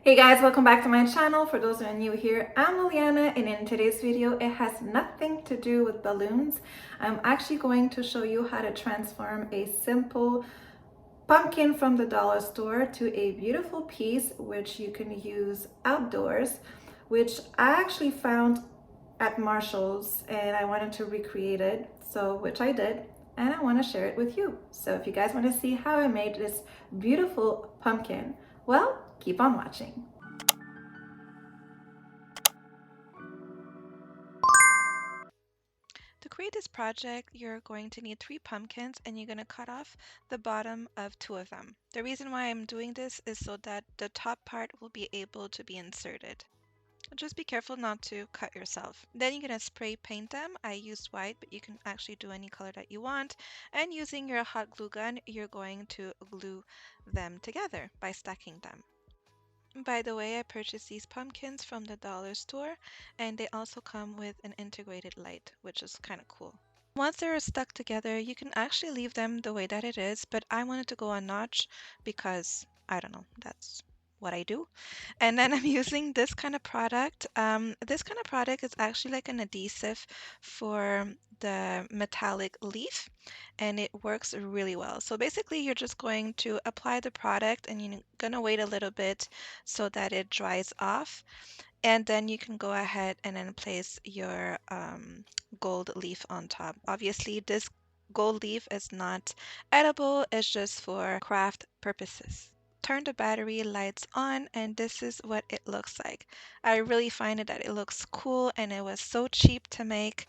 Hey guys, welcome back to my channel. For those who are new here, I'm Liliana, and in today's video, it has nothing to do with balloons. I'm actually going to show you how to transform a simple pumpkin from the dollar store to a beautiful piece which you can use outdoors, which I actually found at Marshall's and I wanted to recreate it, which I did, and I want to share it with you. So if you guys want to see how I made this beautiful pumpkin, well, keep on watching. To create this project, you're going to need 3 pumpkins and you're going to cut off the bottom of 2 of them. The reason why I'm doing this is so that the top part will be able to be inserted. Just be careful not to cut yourself. Then you're going to spray paint them. I used white, but you can actually do any color that you want. And using your hot glue gun, you're going to glue them together by stacking them. By the way, I purchased these pumpkins from the dollar store, and they also come with an integrated light, which is kind of cool. Once they're stuck together, you can actually leave them the way that it is, but I wanted to go a notch because, I don't know, that's what I do. And then I'm using this kind of product. This kind of product is actually like an adhesive for the metallic leaf, and it works really well. So basically, you're just going to apply the product and you're going to wait a little bit so that it dries off. And then you can go ahead and then place your gold leaf on top. Obviously, this gold leaf is not edible, it's just for craft purposes. Turn the battery lights on, and this is what it looks like. I really find it that it looks cool and it was so cheap to make.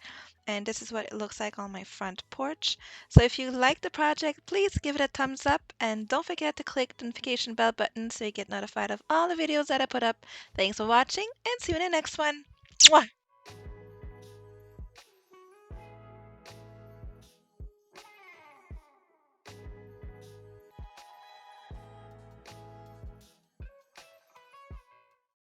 And this is what it looks like on my front porch. So if you like the project, please give it a thumbs up and don't forget to click the notification bell button so you get notified of all the videos that I put up. Thanks for watching and see you in the next one. Mwah!